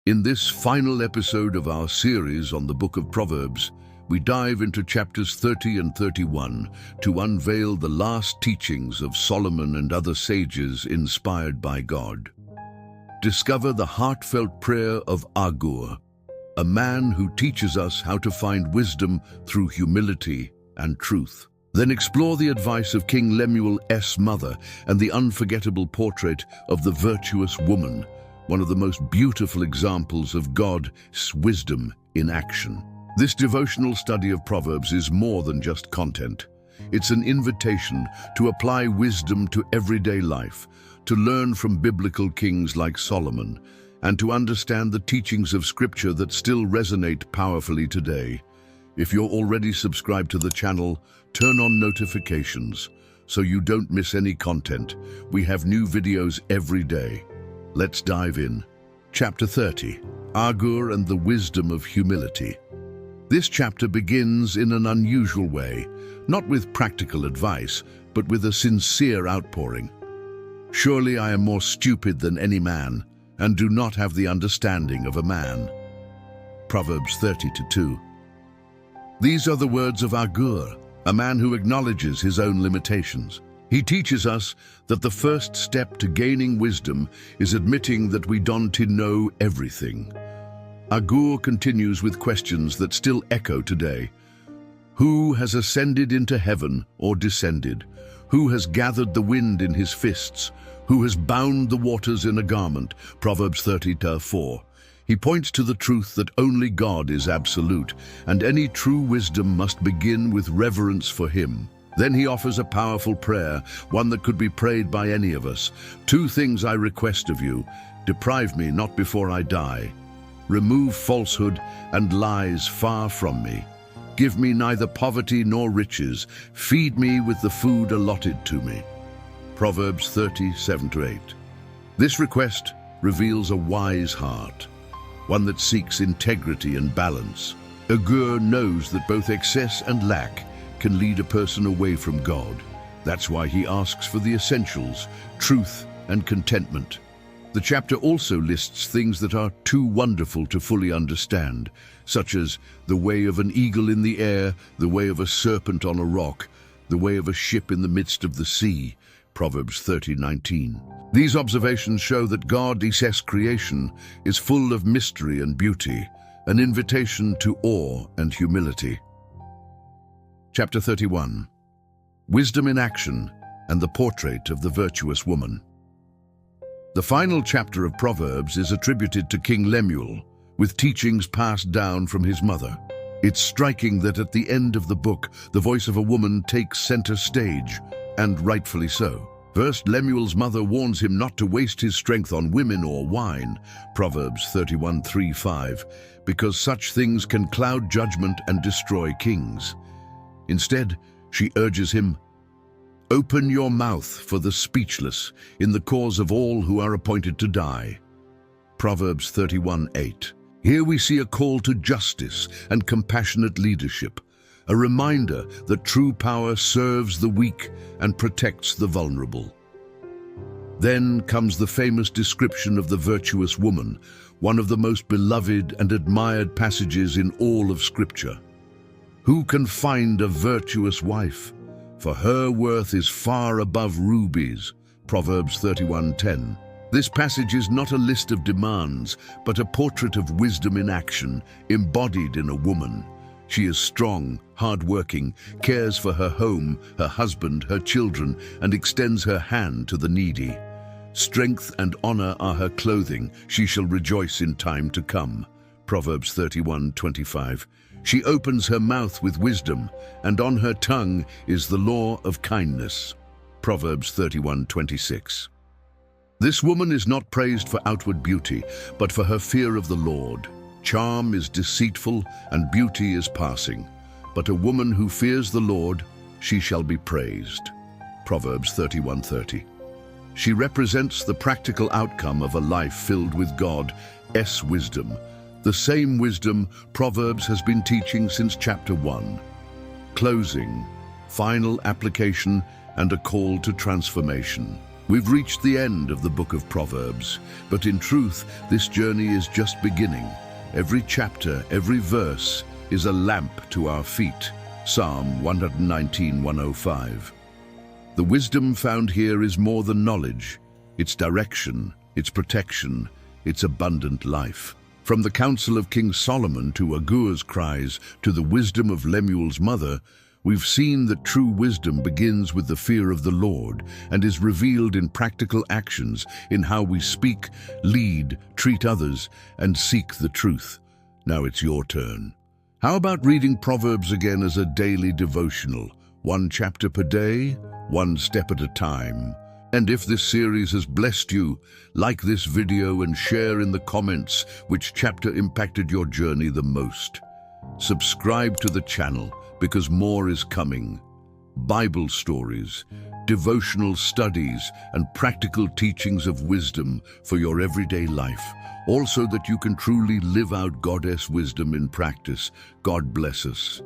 In this final episode of our series on the book of Proverbs, we dive into chapters 30 and 31 to unveil the last teachings of Solomon and other sages inspired by God. Discover the heartfelt prayer of Agur, a man who teaches us how to find wisdom through humility and truth. Then explore the advice of King Lemuel's mother and the unforgettable portrait of the virtuous woman, one of the most beautiful examples of God's wisdom in action. This devotional study of Proverbs is more than just content. It's an invitation to apply wisdom to everyday life, to learn from biblical kings like Solomon, and to understand the teachings of Scripture that still resonate powerfully today. If you're already subscribed to the channel, turn on notifications so you don't miss any content. We have new videos every day. Let's dive in. Chapter 30, Agur and the Wisdom of Humility. This chapter begins in an unusual way, not with practical advice, but with a sincere outpouring. Surely I am more stupid than any man, and do not have the understanding of a man. Proverbs 30:2. These are the words of Agur, a man who acknowledges his own limitations. He teaches us that the first step to gaining wisdom is admitting that we don't know everything. Agur continues with questions that still echo today. Who has ascended into heaven or descended? Who has gathered the wind in his fists? Who has bound the waters in a garment? Proverbs 30:4. He points to the truth that only God is absolute, and any true wisdom must begin with reverence for him. Then he offers a powerful prayer, one that could be prayed by any of us. Two things I request of you. Deprive me not before I die. Remove falsehood and lies far from me. Give me neither poverty nor riches. Feed me with the food allotted to me. Proverbs 30:7-8. This request reveals a wise heart, one that seeks integrity and balance. Agur knows that both excess and lack can lead a person away from God. That's why he asks for the essentials, truth and contentment. The chapter also lists things that are too wonderful to fully understand, such as the way of an eagle in the air, the way of a serpent on a rock, the way of a ship in the midst of the sea. Proverbs 30:19. These observations show that God's creation is full of mystery and beauty, an invitation to awe and humility. Chapter 31, Wisdom in Action and the Portrait of the Virtuous Woman. The final chapter of Proverbs is attributed to King Lemuel, with teachings passed down from his mother. It's striking that at the end of the book, the voice of a woman takes center stage, and rightfully so. First, Lemuel's mother warns him not to waste his strength on women or wine, Proverbs 31:3-5, because such things can cloud judgment and destroy kings. Instead, she urges him, "Open your mouth for the speechless in the cause of all who are appointed to die." Proverbs 31:8. Here we see a call to justice and compassionate leadership, a reminder that true power serves the weak and protects the vulnerable. Then comes the famous description of the virtuous woman, one of the most beloved and admired passages in all of Scripture. Who can find a virtuous wife? For her worth is far above rubies. Proverbs 31:10. This passage is not a list of demands, but a portrait of wisdom in action, embodied in a woman. She is strong, hard-working, cares for her home, her husband, her children, and extends her hand to the needy. Strength and honor are her clothing. She shall rejoice in time to come. Proverbs 31:25. She opens her mouth with wisdom, and on her tongue is the law of kindness. Proverbs 31:26. This woman is not praised for outward beauty, but for her fear of the Lord. Charm is deceitful, and beauty is passing. But a woman who fears the Lord, she shall be praised. Proverbs 31:30. She represents the practical outcome of a life filled with God's wisdom, the same wisdom Proverbs has been teaching since chapter 1. Closing, final application, and a call to transformation. We've reached the end of the book of Proverbs, but in truth, this journey is just beginning. Every chapter, every verse is a lamp to our feet. Psalm 119:105. The wisdom found here is more than knowledge. It's direction, it's protection, it's abundant life. From the counsel of King Solomon to Agur's cries to the wisdom of Lemuel's mother, we've seen that true wisdom begins with the fear of the Lord and is revealed in practical actions, in how we speak, lead, treat others, and seek the truth. Now it's your turn. How about reading Proverbs again as a daily devotional? One chapter per day, one step at a time. And if this series has blessed you, like this video and share in the comments which chapter impacted your journey the most. Subscribe to the channel because more is coming. Bible stories, devotional studies, and practical teachings of wisdom for your everyday life. Also that you can truly live out Goddess wisdom in practice. God bless us.